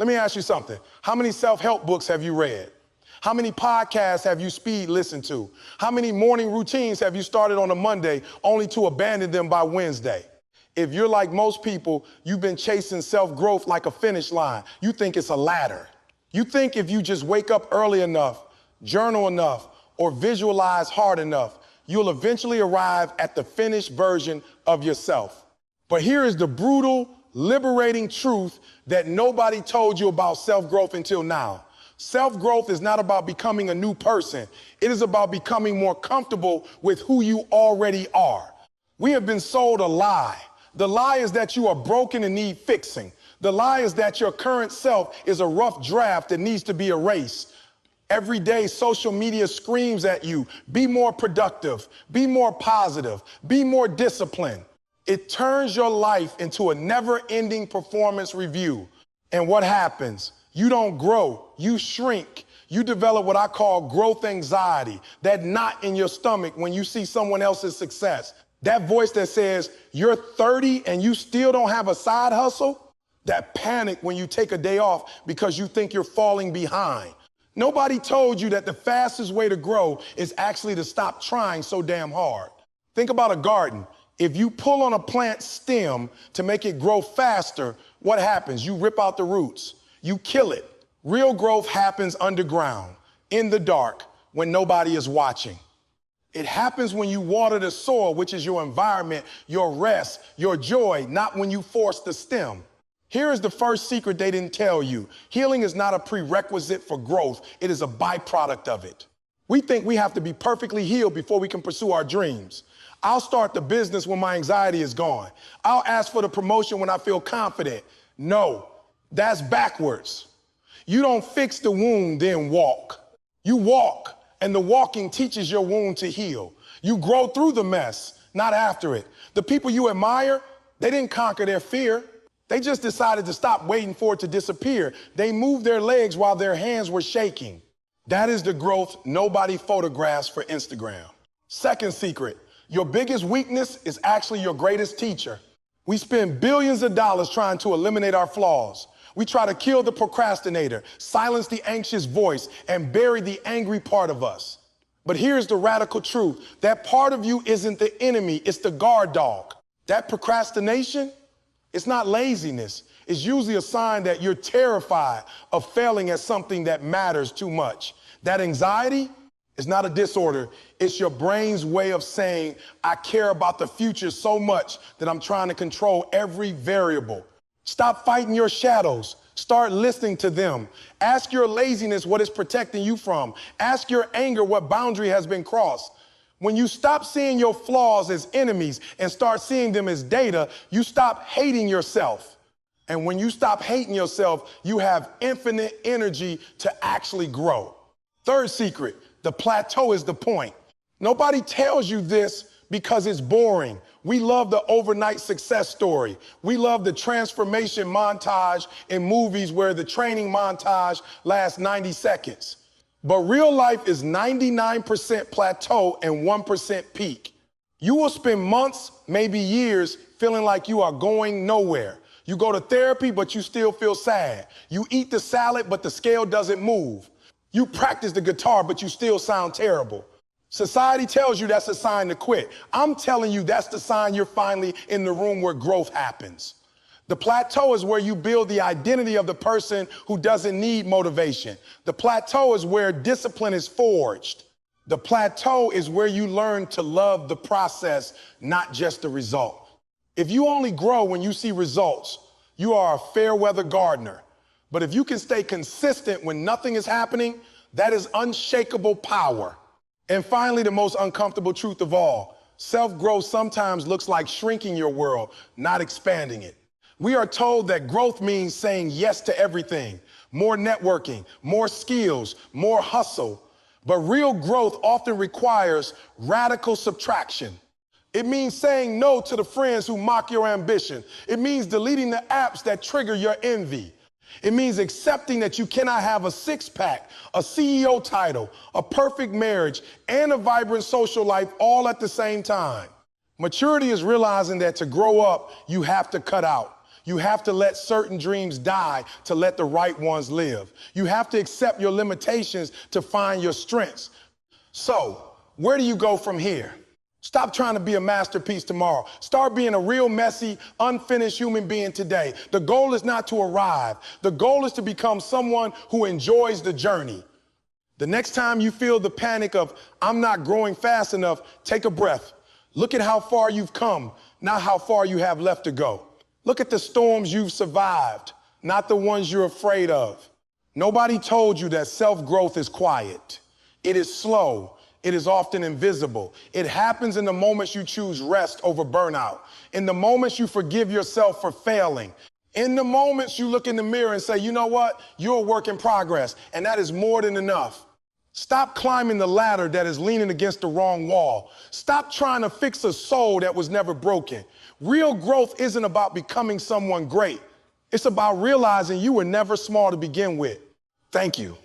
Let me ask you something. How many self-help books have you read? How many podcasts have you speed listened to? How many morning routines have you started on a Monday only to abandon them by Wednesday? If you're like most people, you've been chasing self-growth like a finish line. You think it's a ladder. You think if you just wake up early enough, journal enough, or visualize hard enough, you'll eventually arrive at the finished version of yourself. But here is the brutal, liberating truth that nobody told you about self-growth until now. Self-growth is not about becoming a new person. It is about becoming more comfortable with who you already are. We have been sold a lie. The lie is that you are broken and need fixing. The lie is that your current self is a rough draft that needs to be erased. Every day, social media screams at you, be more productive, be more positive, be more disciplined. It turns your life into a never-ending performance review. And what happens? You don't grow, you shrink. You develop what I call growth anxiety, that knot in your stomach when you see someone else's success. That voice that says, you're 30 and you still don't have a side hustle. That panic when you take a day off because you think you're falling behind. Nobody told you that the fastest way to grow is actually to stop trying so damn hard. Think about a garden. If you pull on a plant stem to make it grow faster, what happens? You rip out the roots. You kill it. Real growth happens underground, in the dark, when nobody is watching. It happens when you water the soil, which is your environment, your rest, your joy, not when you force the stem. Here is the first secret they didn't tell you. Healing is not a prerequisite for growth. It is a byproduct of it. We think we have to be perfectly healed before we can pursue our dreams. I'll start the business when my anxiety is gone. I'll ask for the promotion when I feel confident. No, that's backwards. You don't fix the wound, then walk. You walk, and the walking teaches your wound to heal. You grow through the mess, not after it. The people you admire, they didn't conquer their fear. They just decided to stop waiting for it to disappear. They moved their legs while their hands were shaking. That is the growth nobody photographs for Instagram. Second secret, your biggest weakness is actually your greatest teacher. We spend billions of dollars trying to eliminate our flaws. We try to kill the procrastinator, silence the anxious voice, and bury the angry part of us. But here's the radical truth. That part of you isn't the enemy, it's the guard dog. That procrastination, it's not laziness. It's usually a sign that you're terrified of failing at something that matters too much. That anxiety is not a disorder. It's your brain's way of saying, I care about the future so much that I'm trying to control every variable. Stop fighting your shadows. Start listening to them. Ask your laziness what it's protecting you from. Ask your anger what boundary has been crossed. When you stop seeing your flaws as enemies and start seeing them as data, you stop hating yourself. And when you stop hating yourself, you have infinite energy to actually grow. Third secret, the plateau is the point. Nobody tells you this because it's boring. We love the overnight success story. We love the transformation montage in movies where the training montage lasts 90 seconds. But real life is 99% plateau and 1% peak. You will spend months, maybe years, feeling like you are going nowhere. You go to therapy, but you still feel sad. You eat the salad, but the scale doesn't move. You practice the guitar, but you still sound terrible. Society tells you that's a sign to quit. I'm telling you that's the sign you're finally in the room where growth happens. The plateau is where you build the identity of the person who doesn't need motivation. The plateau is where discipline is forged. The plateau is where you learn to love the process, not just the result. If you only grow when you see results, you are a fair weather gardener. But if you can stay consistent when nothing is happening, that is unshakable power. And finally, the most uncomfortable truth of all, self-growth sometimes looks like shrinking your world, not expanding it. We are told that growth means saying yes to everything, more networking, more skills, more hustle. But real growth often requires radical subtraction. It means saying no to the friends who mock your ambition. It means deleting the apps that trigger your envy. It means accepting that you cannot have a six-pack, a CEO title, a perfect marriage, and a vibrant social life all at the same time. Maturity is realizing that to grow up, you have to cut out. You have to let certain dreams die to let the right ones live. You have to accept your limitations to find your strengths. So, where do you go from here? Stop trying to be a masterpiece tomorrow. Start being a real messy, unfinished human being today. The goal is not to arrive. The goal is to become someone who enjoys the journey. The next time you feel the panic of, I'm not growing fast enough, take a breath. Look at how far you've come, not how far you have left to go. Look at the storms you've survived, not the ones you're afraid of. Nobody told you that self-growth is quiet. It is slow. It is often invisible. It happens in the moments you choose rest over burnout, in the moments you forgive yourself for failing, in the moments you look in the mirror and say, you know what? You're a work in progress, and that is more than enough. Stop climbing the ladder that is leaning against the wrong wall. Stop trying to fix a soul that was never broken. Real growth isn't about becoming someone great. It's about realizing you were never small to begin with. Thank you.